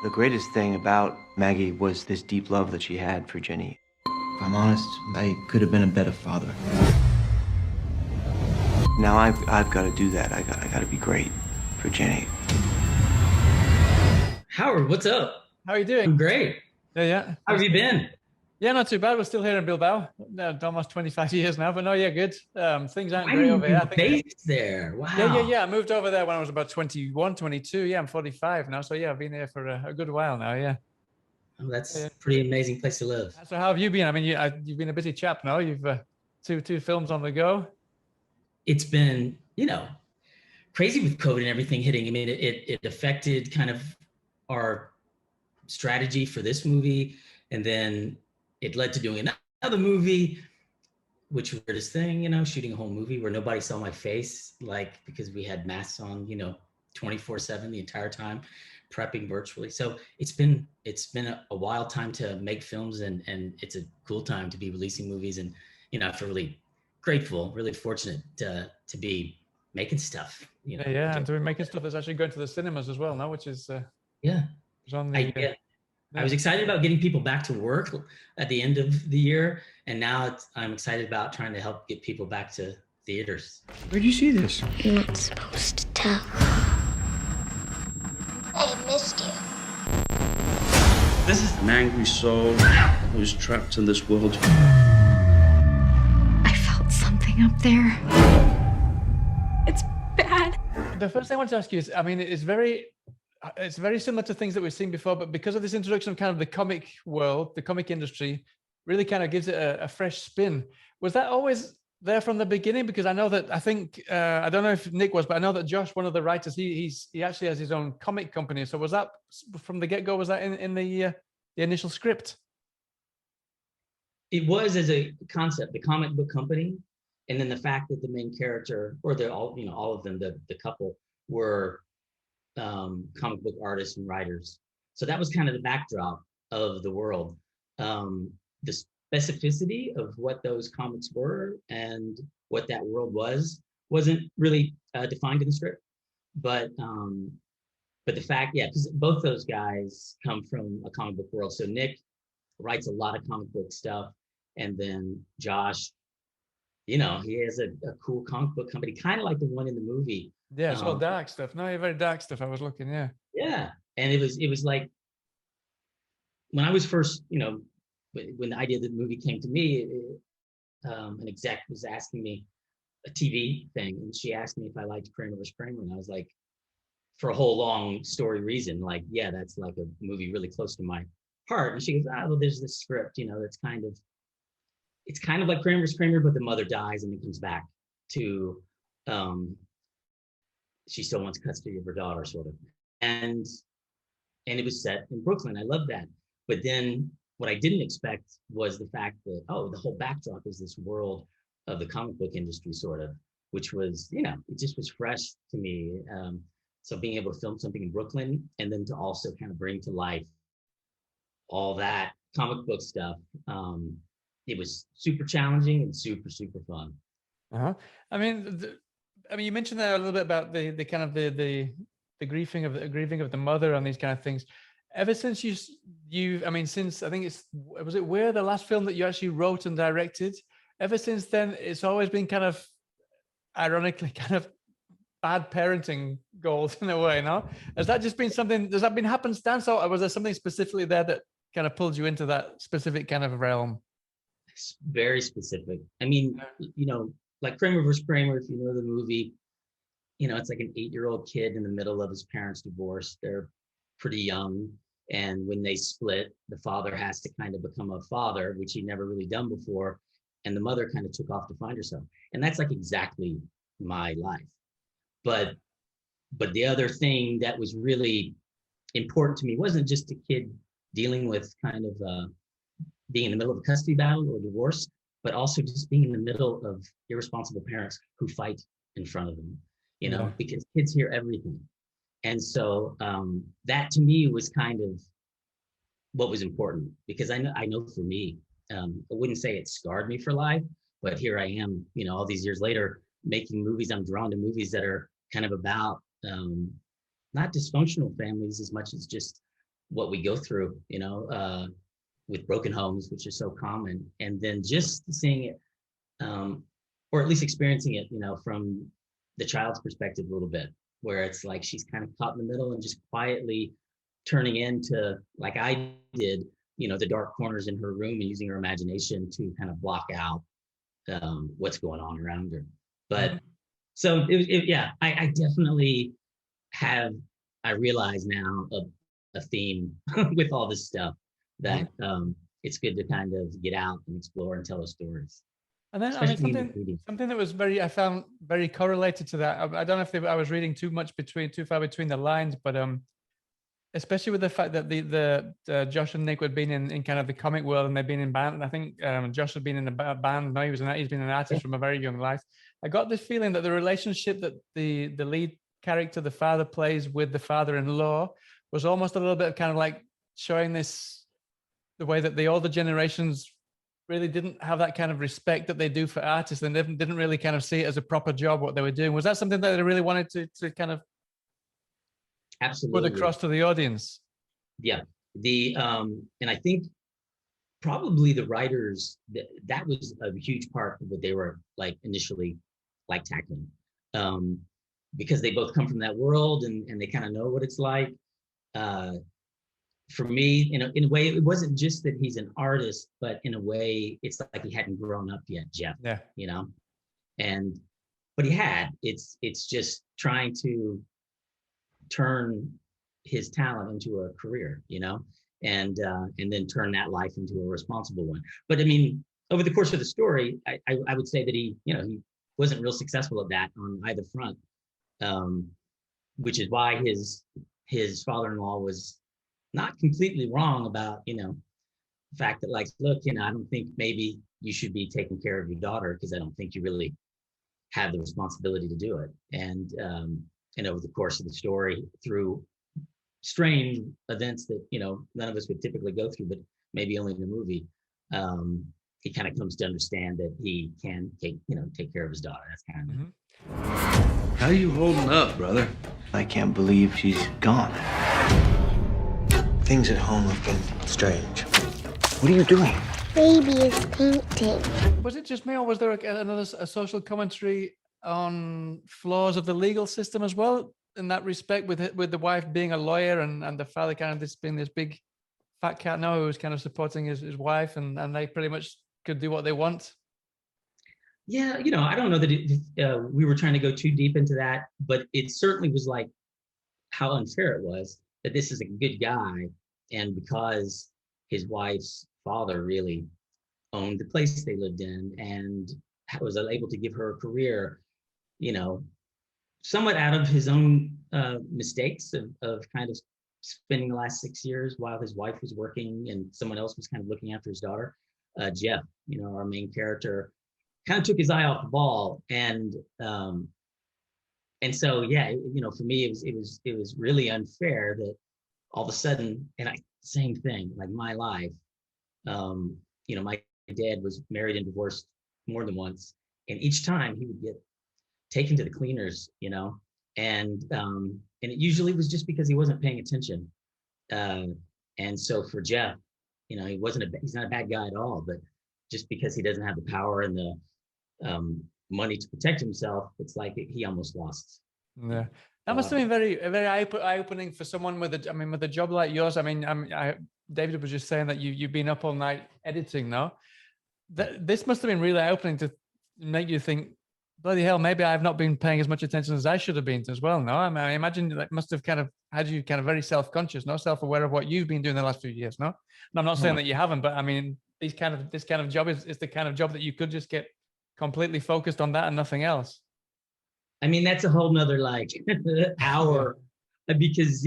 The greatest thing about Maggie was this deep love that she had for Jenny. If I'm honest, I could have been a better father. Now I've got to do that. I got to be great for Jenny. Howard, what's up? How are you doing? I'm great. Yeah, yeah. How have you been? Yeah, not too bad. We're still here in Bilbao. Almost 25 years now, but no, yeah, good. Things aren't I great didn't over here. you I think. based there. Yeah. Wow. I moved over there when I was about 21, 22. Yeah, I'm 45 now. So yeah, I've been here for a good while now. Yeah. Oh, that's Yeah. a pretty amazing place to live. So how have you been? I mean, you've been a busy chap now. You've two films on the go. It's been, crazy with COVID and everything hitting. I mean, it affected kind of our strategy for this movie. And then it led to doing another movie, which was weirdest thing, shooting a whole movie where nobody saw my face, like because we had masks on, 24/7 the entire time, prepping virtually. So it's been a wild time to make films, and it's a cool time to be releasing movies. And I feel really grateful, really fortunate to be making stuff. Yeah, and to be making stuff that's actually going to the cinemas as well now, which is Yeah. is on I, the. yeah. I was excited about getting people back to work at the end of the year, and now I'm excited about trying to help get people back to theaters. Where'd you see this? You're not supposed to tell. I missed you. This is an angry soul who's trapped in this world. I felt something up there. It's bad. The first thing I want to ask you is, I mean, it's very similar to things that we've seen before, but because of this introduction of kind of the comic world, the comic industry, really kind of gives it a fresh spin. Was that always there from the beginning? Because I know that I don't know if Nick was, but I know that Josh, one of the writers, he actually has his own comic company. So was that from the get-go? Was that in the initial script? It was as a concept, the comic book company, and then the fact that the main character, or all of them, the couple were comic book artists and writers. So that was kind of the backdrop of the world. The specificity of what those comics were and what that world wasn't really defined in the script. But the fact, yeah, because both those guys come from a comic book world. So Nick writes a lot of comic book stuff, and then Josh, he has a cool comic book company, kind of like the one in the movie. Yeah, it's all dark stuff. No, very dark stuff. I was looking, yeah. Yeah, and it was like when I was first, when the idea of the movie came to me, an exec was asking me a TV thing, and she asked me if I liked Kramer vs. Kramer, and I was like, for a whole long story reason, like, yeah, that's like a movie really close to my heart. And she goes, well, there's this script, that's it's kind of like Kramer vs. Kramer, but the mother dies and it comes back to, she still wants custody of her daughter, sort of. And it was set in Brooklyn. I love that. But then what I didn't expect was the fact that, the whole backdrop is this world of the comic book industry, sort of, which was, it just was fresh to me. So being able to film something in Brooklyn and then to also kind of bring to life all that comic book stuff, it was super challenging and super, super fun. Uh-huh. I mean, you mentioned there a little bit about the kind of the grieving of the mother and these kind of things. Ever since since I think was it We're the last film that you actually wrote and directed? Ever since then, it's always been kind of ironically kind of bad parenting goals in a way. No, has that just been something? Has that been happenstance, or was there something specifically there that kind of pulled you into that specific kind of realm? It's very specific. I mean, like Kramer vs. Kramer, if you know the movie, it's like an 8-year-old kid in the middle of his parents' divorce. They're pretty young. And when they split, the father has to kind of become a father, which he'd never really done before. And the mother kind of took off to find herself. And that's like exactly my life. But the other thing that was really important to me wasn't just a kid dealing with kind of being in the middle of a custody battle or divorce, but also just being in the middle of irresponsible parents who fight in front of them, because kids hear everything. And so that to me was kind of what was important, because I know for me, I wouldn't say it scarred me for life, but here I am, all these years later, making movies. I'm drawn to movies that are kind of about not dysfunctional families as much as just what we go through, with broken homes, which is so common, and then just seeing it, or at least experiencing it, from the child's perspective a little bit, where it's like she's kind of caught in the middle and just quietly turning into, like I did, the dark corners in her room and using her imagination to kind of block out what's going on around her. But so yeah, I definitely have, I realize now a theme with all this stuff that it's good to kind of get out and explore and tell those stories. And then, I mean, Especially in the media. something that was I found very correlated to that. I don't know if I was reading too far between the lines, but especially with the fact that the Josh and Nick had been in kind of the comic world, and they've been in band. And I think Josh had been in a band. No, he's been an artist from a very young life. I got this feeling that the relationship that the lead character, the father, plays with the father-in-law was almost a little bit of kind of like showing the way that the older generations really didn't have that kind of respect that they do for artists, and didn't really kind of see it as a proper job what they were doing. Was that something that they really wanted to kind of Absolutely put across to the audience? Yeah. And I think probably the writers, that was a huge part of what they were like initially like tackling, because they both come from that world, and they kind of know what it's like. For me, in a way, it wasn't just that he's an artist, but in a way, it's like he hadn't grown up yet, Jeff. Yeah. But he had. It's just trying to turn his talent into a career, and then turn that life into a responsible one. But I mean, over the course of the story, I would say that he wasn't real successful at that on either front, which is why his father-in-law was not completely wrong about, the fact that, like, look, I don't think maybe you should be taking care of your daughter, because I don't think you really have the responsibility to do it. And over the course of the story, through strange events that, none of us would typically go through, but maybe only in the movie, he kind of comes to understand that he can take care of his daughter. That's kind of How you holding up, brother? I can't believe she's gone. Things at home have been strange. What are you doing? Baby is painting. Was it just me, or was there a social commentary on flaws of the legal system as well, in that respect, with the wife being a lawyer and the father kind of being this big fat cat now who was kind of supporting his wife, and they pretty much could do what they want? Yeah, I don't know that we were trying to go too deep into that, but it certainly was like how unfair it was that this is a good guy, and because his wife's father really owned the place they lived in and was able to give her a career, somewhat out of his own mistakes of kind of spending the last 6 years while his wife was working and someone else was kind of looking after his daughter. Jeff, our main character, kind of took his eye off the ball, and so yeah, for me it was really unfair that all of a sudden, same thing, like my life, my dad was married and divorced more than once, and each time he would get taken to the cleaners, and it usually was just because he wasn't paying attention, and so for Jeff, he's not a bad guy at all, but just because he doesn't have the power and the money to protect himself, it's like he almost lost. Yeah, that must have been very eye-opening for someone with a job like yours. David was just saying that you've been up all night editing. No, this must have been really eye-opening to make you think, bloody hell, maybe I've not been paying as much attention as I should have been as well. No, I imagine that must have kind of had you kind of very self-conscious, no, self-aware of what you've been doing the last few years. No, and I'm not saying that you haven't, but I mean, this kind of job is the kind of job that you could just get completely focused on that and nothing else. I mean, that's a whole nother hour, because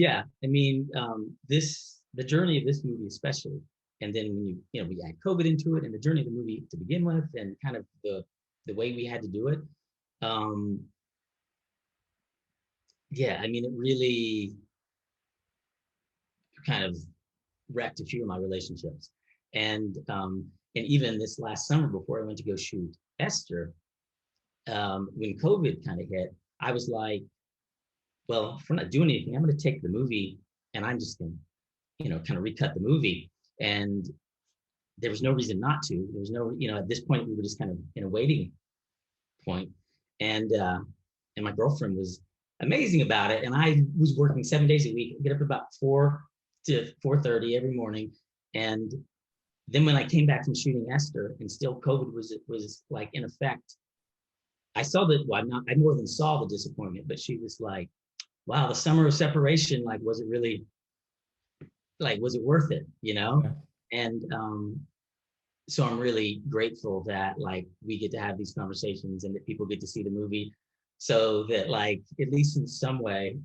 the journey of this movie especially, and then when we add COVID into it, and the journey of the movie to begin with, and kind of the way we had to do it. It really kind of wrecked a few of my relationships. And even this last summer, before I went to go shoot Esther, when COVID kind of hit, I was like, well, if we're not doing anything, I'm going to take the movie and I'm just going to kind of recut the movie. And there was no reason not to. There was no, at this point we were just kind of in a waiting point. And my girlfriend was amazing about it. And I was working 7 days a week, get up about 4 to 4:30 every morning. And then when I came back from shooting Esther and still COVID was like in effect, I saw that, I more than saw the disappointment, but she was like, wow, the summer of separation, like, was it really, like, was it worth it, Yeah. And so I'm really grateful that, like, we get to have these conversations and that people get to see the movie, so that, like, at least in some way,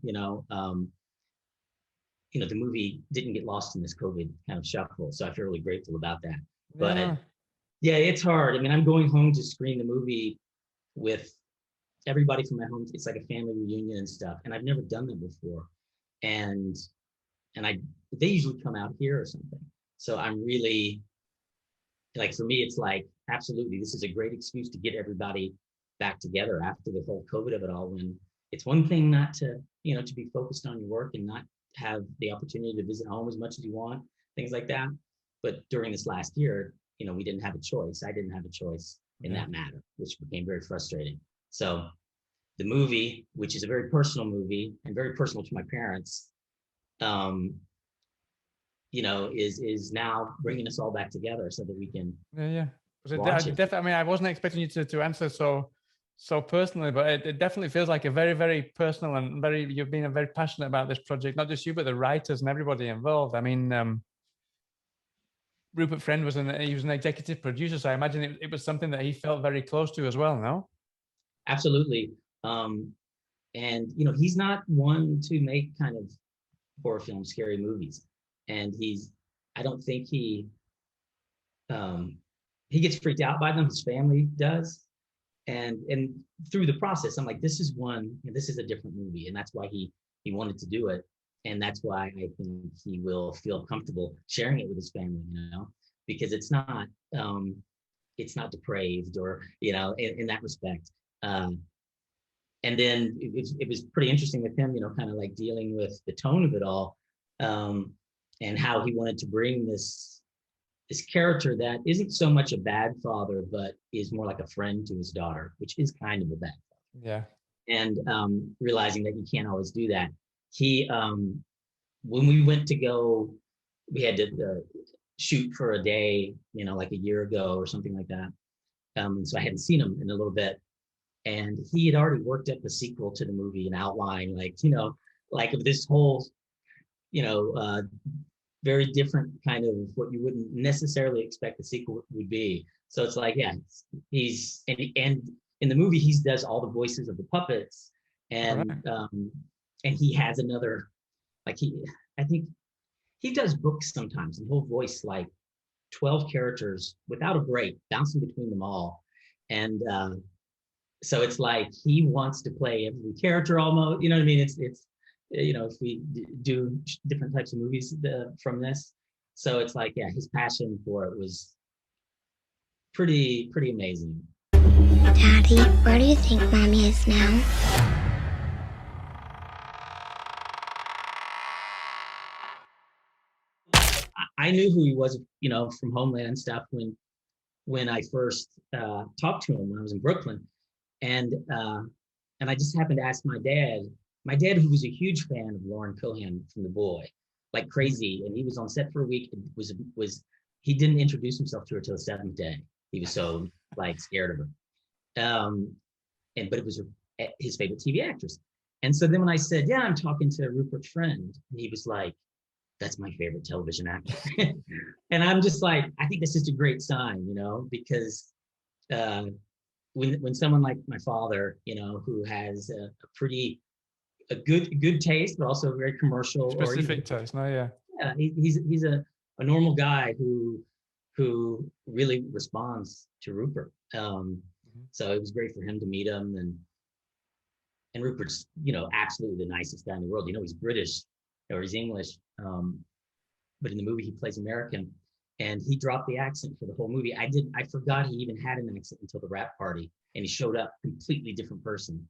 the movie didn't get lost in this COVID kind of shuffle. So I feel really grateful about that. But yeah, it's hard. I mean, I'm going home to screen the movie with everybody from my home. It's like a family reunion and stuff. And I've never done that before. And they usually come out here or something. So I'm really, like, for me, it's like, absolutely, this is a great excuse to get everybody back together after the whole COVID of it all, when it's one thing not to, to be focused on your work and not have the opportunity to visit home as much as you want, things like that. But during this last year, we didn't have a choice. I didn't have a choice in that matter, which became very frustrating. So the movie, which is a very personal movie and very personal to my parents, is now bringing us all back together so that we can watch it. I mean, I wasn't expecting you to answer so personally, but it definitely feels like a very, very personal and you've been very passionate about this project, not just you, but the writers and everybody involved. I mean, Rupert Friend was an executive producer, so I imagine it was something that he felt very close to as well, no? Absolutely. And he's not one to make kind of horror film, scary movies. And I don't think he gets freaked out by them. His family does. And through the process, I'm like, this is a different movie. And that's why he wanted to do it. And that's why I think he will feel comfortable sharing it with his family, because it's not depraved or, in that respect. And then it was pretty interesting with him, kind of like dealing with the tone of it all, and how he wanted to bring this character that isn't so much a bad father, but is more like a friend to his daughter, which is kind of a bad father. Yeah. And realizing that you can't always do that. He, when we went to go, we had to shoot for a day, like a year ago or something like that. And so I hadn't seen him in a little bit. And he had already worked up a sequel to the movie, an outline, like of this whole, very different kind of what you wouldn't necessarily expect the sequel would be. So it's like, yeah, he's, and in the movie, he does all the voices of the puppets. And he has another, I think he does books sometimes, and he'll voice like 12 characters without a break, bouncing between them all. And so it's like he wants to play every character almost, you know what I mean? It's if we do different types of movies from this. So it's like, yeah, his passion for it was pretty amazing. Daddy, where do you think Mommy is now? I knew who he was, from Homeland and stuff when I first talked to him when I was in Brooklyn. And I just happened to ask my dad, who was a huge fan of Lauren Cohan from The Boy, like crazy. And he was on set for a week. He didn't introduce himself to her till the 7th day. He was so scared of her. But it was his favorite TV actress. And so then when I said, yeah, I'm talking to Rupert Friend, he was like, that's my favorite television actor. And I'm just like, I think this is a great sign, because when someone like my father, who has a good taste, but also very commercial, specific taste. No, yeah. Yeah, he's a normal guy who really responds to Rupert. So it was great for him to meet him, and Rupert's absolutely the nicest guy in the world. He's British or he's English, but in the movie he plays American, and he dropped the accent for the whole movie. I forgot he even had an accent until the rap party, and he showed up completely different person.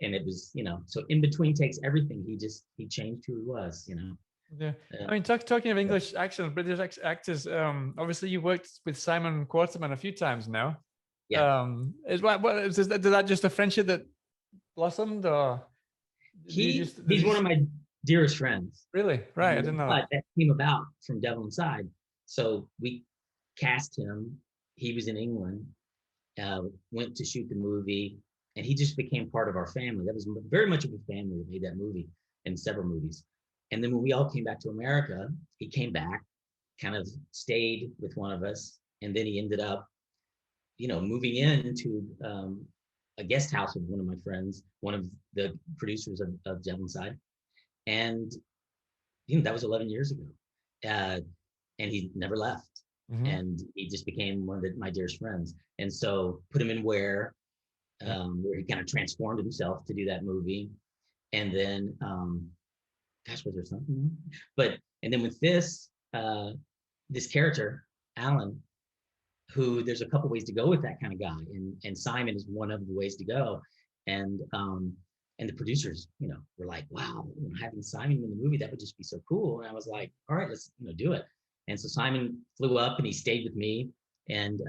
And it was, so in between takes, everything, he changed who he was, Yeah. Yeah. I mean, talking of English accents, British actors, obviously you worked with Simon Quarterman a few times now. Yeah. Is that just a friendship that blossomed, or do you just did He's you one of my dearest friends. really? Right, I didn't know But that. that came about from Devil Inside. So we cast him. He was in England, went to shoot the movie, and he just became part of our family. That was very much of a family that made that movie and several movies. And then when we all came back to America, he came back, kind of stayed with one of us, and then he ended up, moving into a guest house with one of my friends, one of the producers of Devil Inside, and that was 11 years ago, and he never left, Mhm. and he just became one of my dearest friends. And so put him in where he kind of transformed himself to do that movie, and then gosh, was there something? But and then with this character, Alan, who there's a couple ways to go with that kind of guy, and Simon is one of the ways to go, and the producers, were like, wow, having Simon in the movie, that would just be so cool. And I was like, all right, let's do it. And so Simon flew up and he stayed with me, and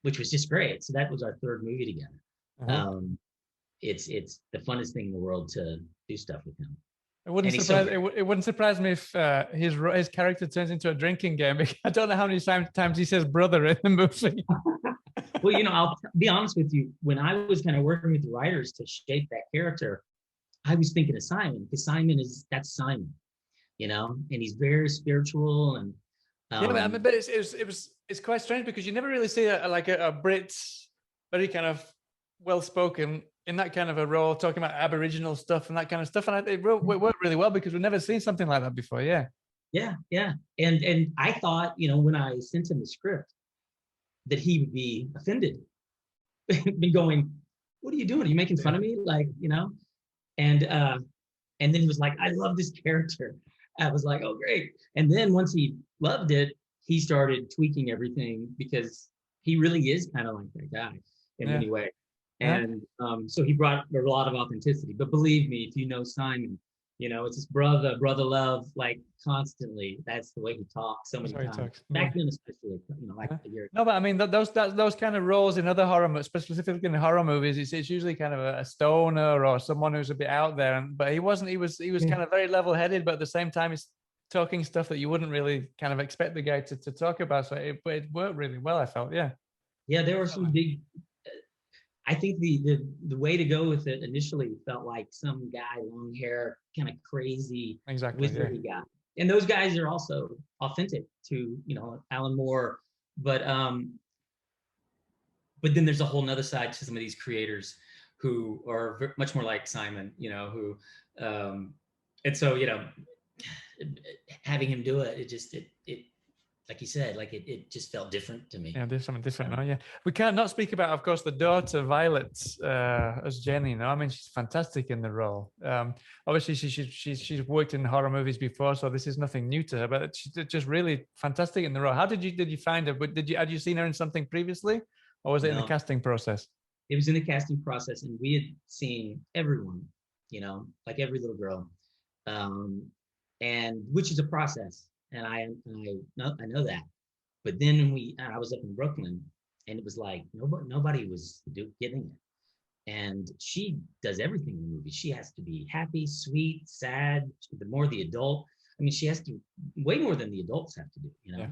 which was just great. So that was our third movie together. Uh-huh. It's the funnest thing in the world to do stuff with him. It wouldn't And he's surprise so- it wouldn't surprise me if his character turns into a drinking game. I don't know how many times he says brother in the movie. Well, I'll be honest with you. When I was kind of working with the writers to shape that character, I was thinking of Simon, because that's Simon, and he's very spiritual, and Yeah, but it's quite strange because you never really see a Brit very kind of well spoken in that kind of a role, talking about Aboriginal stuff and that kind of stuff, and it worked really well because we've never seen something like that before. Yeah. yeah. And I thought, when I sent him the script, that he would be offended, be going, "What are you doing? Are you making fun of me?" And then he was like, "I love this character." I was like, "Oh, great." And then once he loved it, he started tweaking everything, because he really is kind of like that guy in many ways. And so he brought a lot of authenticity. But believe me, if you know Simon, it's his brother love, like constantly. That's the way he talks so many times. Back then, especially, like a year ago. No, but I mean those kind of roles in other horror, specifically in horror movies, it's usually kind of a stoner or someone who's a bit out there. But he wasn't. He was kind of very level-headed, but at the same time, he's talking stuff that you wouldn't really kind of expect the guy to talk about. So it worked really well, I felt. Yeah. Yeah, there were some big. I think the way to go with it initially felt like some guy, long hair, kind of crazy, wizardy guy. And those guys are also authentic to, Alan Moore. But then there's a whole nother side to some of these creators who are much more like Simon, who, and so, having him do it, it like you said, like it just felt different to me. Yeah, there's something different now. Yeah, we can't not speak about, of course, the daughter Violet as Jenny. I mean, she's fantastic in the role. Obviously, she's worked in horror movies before, so this is nothing new to her. But she's just really fantastic in the role. How did you find her? Had you seen her in something previously, or was it in the casting process? It was in the casting process, and we had seen everyone, like every little girl, and which is a process. And I know that. But then I was up in Brooklyn, and it was like nobody was getting it. And she does everything in the movie. She has to be happy, sweet, sad. The more the adult, I mean, she has to way more than the adults have to do. Yeah.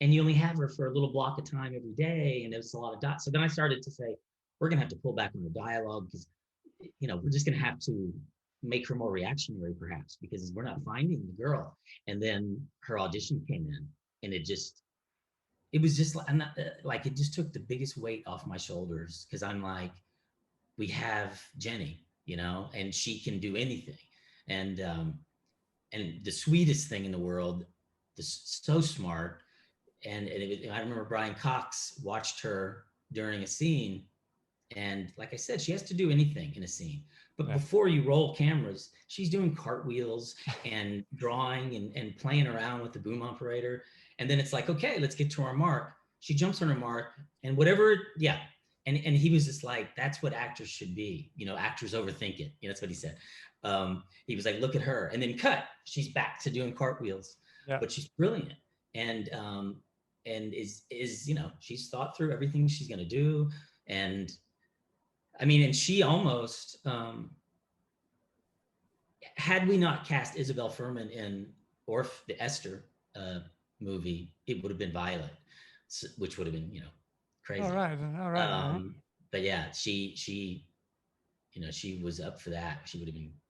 And you only have her for a little block of time every day, and there's a lot of dots. So then I started to say, we're gonna have to pull back on the dialogue, because we're just gonna have to make her more reactionary, perhaps, because we're not finding the girl. And then her audition came in, and it was just like it just took the biggest weight off my shoulders, because I'm like, we have Jenny, and she can do anything, and the sweetest thing in the world, so smart. And I remember Brian Cox watched her during a scene, and like I said, she has to do anything in a scene. But before you roll cameras, she's doing cartwheels and drawing and playing around with the boom operator. And then it's like, okay, let's get to our mark. She jumps on her mark, and whatever, and he was just like, that's what actors should be. Actors overthink it. That's what he said. He was like, look at her, and then cut. She's back to doing cartwheels, Yeah. but she's brilliant, and is she's thought through everything she's gonna do, and I mean, and she almost had we not cast Isabel Fuhrman in Orph, the Esther movie, it would have been Violet, which would have been crazy. All right. But yeah, she was up for that. It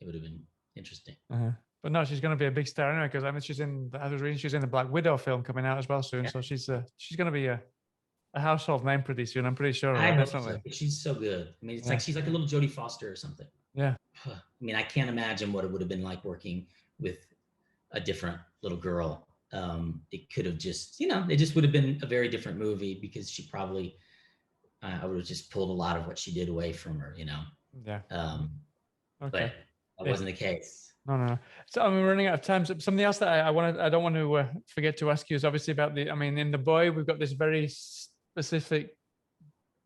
would have been interesting. But no, she's going to be a big star anyway, because I mean, I was reading she's in the Black Widow film coming out as well soon. Yeah. So she's going to be a household name pretty soon. I'm pretty sure. Definitely. So. She's so good. I mean, it's like she's like a little Jodie Foster or something. Yeah. I mean, I can't imagine what it would have been like working with a different little girl. It could have just, it just would have been a very different movie, because she probably, I would have just pulled a lot of what she did away from her, Yeah. Okay. But that wasn't the case. No. So I'm running out of time. So something else that I don't want to forget to ask you is obviously about in The Boy, we've got this very specific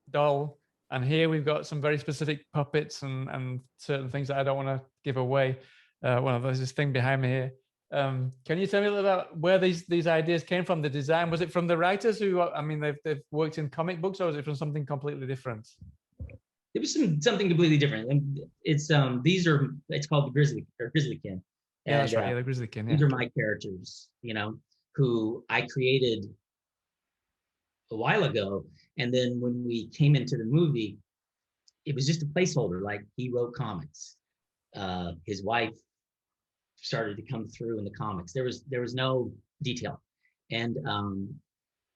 doll, and here we've got some very specific puppets and certain things that I don't want to give away. There's this thing behind me here. Can you tell me a little about where these ideas came from? The design, was it from the writers who, they've worked in comic books, or was it from something completely different? It was something completely different. And it's called the Grizzlykin. Yeah, that's right. The Grizzlykin. These are my characters, who I created a while ago. And then when we came into the movie, it was just a placeholder. Like, he wrote comics. His wife started to come through in the comics. There was no detail. And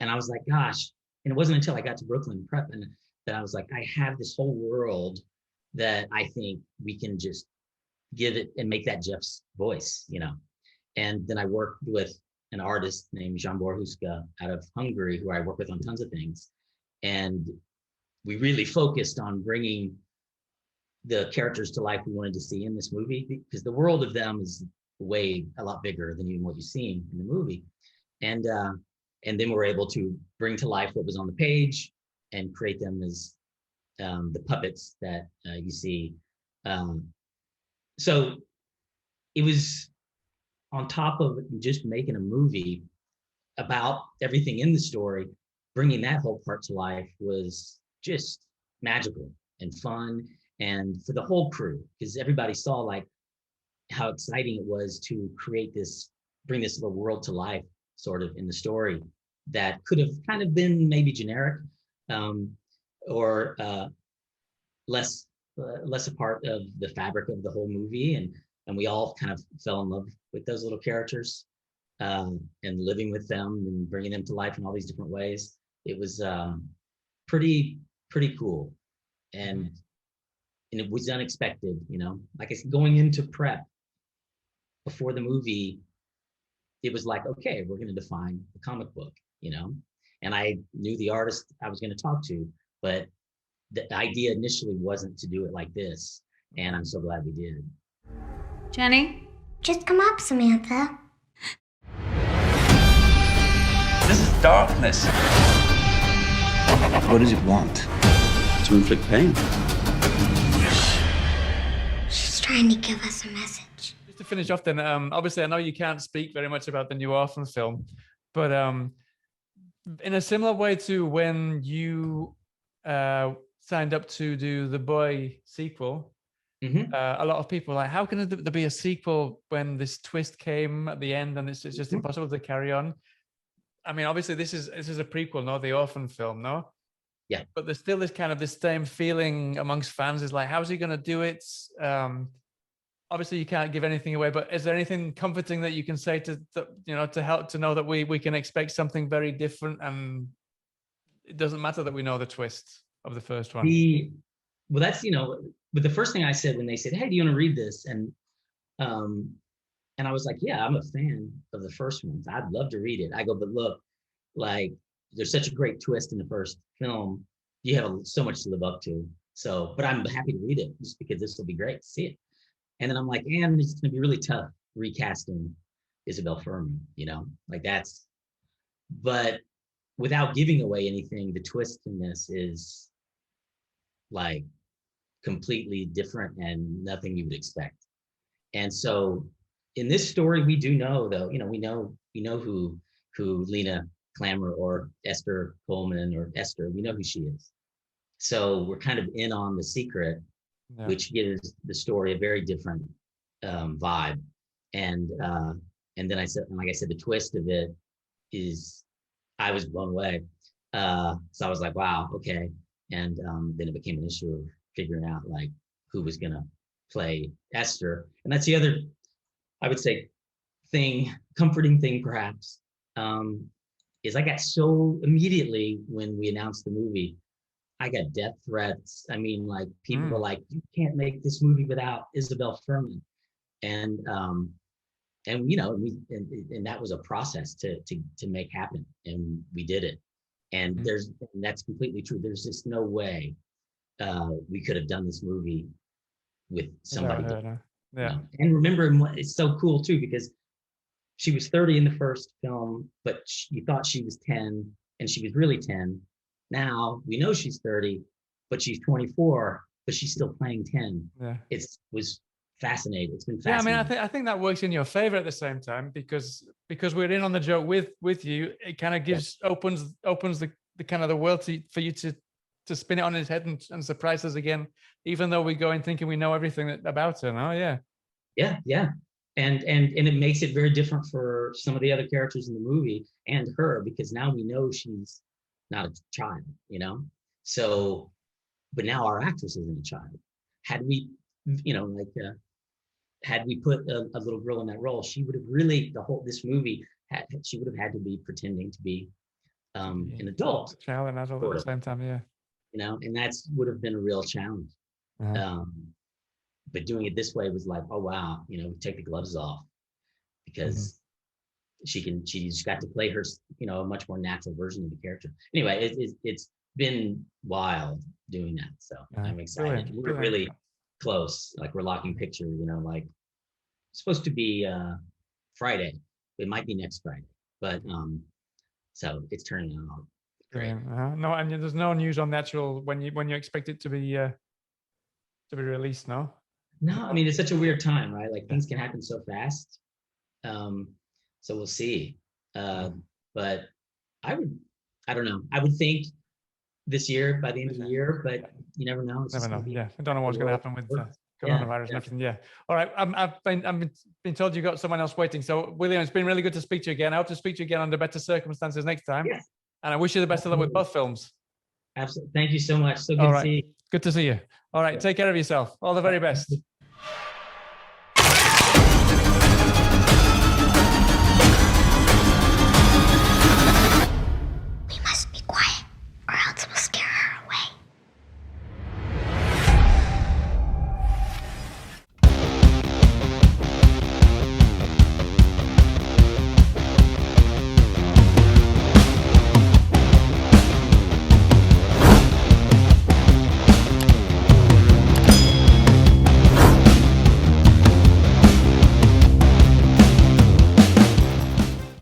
I was like, gosh. And it wasn't until I got to Brooklyn Prep and that I was like, I have this whole world that I think we can just give it and make that Jeff's voice, And then I worked with an artist named Zsombor Huska out of Hungary, who I work with on tons of things. And we really focused on bringing the characters to life we wanted to see in this movie, because the world of them is a lot bigger than even what you've seen in the movie. And then we're able to bring to life what was on the page and create them as the puppets that you see. So it was on top of just making a movie about everything in the story, bringing that whole part to life was just magical and fun. And for the whole crew, because everybody saw like how exciting it was to bring this little world to life sort of in the story that could have kind of been maybe generic, or less a part of the fabric of the whole movie, and we all kind of fell in love with those little characters, and living with them and bringing them to life in all these different ways. It was pretty cool, and it was unexpected. Like I said, going into prep before the movie, it was like, okay, we're going to define the comic book, and I knew the artist I was going to talk to, but the idea initially wasn't to do it like this. And I'm so glad we did. Jenny? Just come up, Samantha. This is darkness. What does it want? To inflict pain. She's trying to give us a message. Just to finish off then, obviously I know you can't speak very much about the new Orphan film, but in a similar way to when you signed up to do the Boy sequel, a lot of people are like, how can there be a sequel when this twist came at the end and it's just impossible to carry on? I mean, obviously this is a prequel, no, the Orphan film, no? Yeah. But there's still this same feeling amongst fans is like, how's he going to do it? Obviously you can't give anything away, but is there anything comforting that you can say to help to know that we can expect something very different, and it doesn't matter that we know the twist of the first one? Well, that's, but the first thing I said when they said, hey, do you want to read this? And I was like, yeah, I'm a fan of the first one. I'd love to read it. I go, but look, like, there's such a great twist in the first film. You have so much to live up to. So, but I'm happy to read it just because this will be great to see it. And then I'm like, and it's going to be really tough recasting Isabel Fuhrman, but without giving away anything, the twist in this is like completely different and nothing you would expect. And so in this story, we do know though, we know who Lena Klammer or Esther Coleman or Esther, we know who she is. So we're kind of in on the secret, which gives the story a very different vibe. And then like I said, the twist of it is, I was blown away. So I was like, wow, okay. And then it became an issue of figuring out like who was gonna play Esther. And that's the other, I would say, comforting thing perhaps, is I got so immediately when we announced the movie, I got death threats. I mean, like people were like, you can't make this movie without Isabel Furman. And that was a process to make happen. And we did it. And that's completely true. There's just no way we could have done this movie with somebody different. Yeah. And remember, it's so cool too, because she was 30 in the first film, but you thought she was 10 and she was really 10. Now we know she's 30, but she's 24, but she's still playing 10. Yeah. It was fascinating. It's been Yeah, I fascinating. mean, I think that works in your favor at the same time, because we're in on the joke with you. It kind of opens the kind of the world for you to spin it on its head and surprise us again, even though we go in thinking we know everything about her. No, yeah. Yeah. And it makes it very different for some of the other characters in the movie and her, because now we know she's not a child, So, but now our actress isn't a child. Had we, had we put a little girl in that role, she would have really, this movie, she would have had to be pretending to be an adult. Child and adult at the same time, yeah. And that's would have been a real challenge. But doing it this way was like, oh wow, take the gloves off, because she's got to play her, a much more natural version of the character. Anyway, it's been wild doing that. So I'm excited. Brilliant. We're really close. Like we're locking picture, like it's supposed to be Friday. It might be next Friday, but so it's turning out great. No, and there's no news on the actual when you expect it to be released. No, I mean, it's such a weird time, right? Like things can happen so fast. So we'll see. But I don't know. I would think this year, by the end of the year, but you never know. Never know. Yeah, I don't know what's going to happen with coronavirus and everything. Yeah. All right. I've been told you got someone else waiting. So William, it's been really good to speak to you again. I hope to speak to you again under better circumstances next time. Yes. And I wish you the best of luck with both films. Absolutely. Thank you so much. So good to see you. Good to see you. All right. Take care of yourself. All the very best.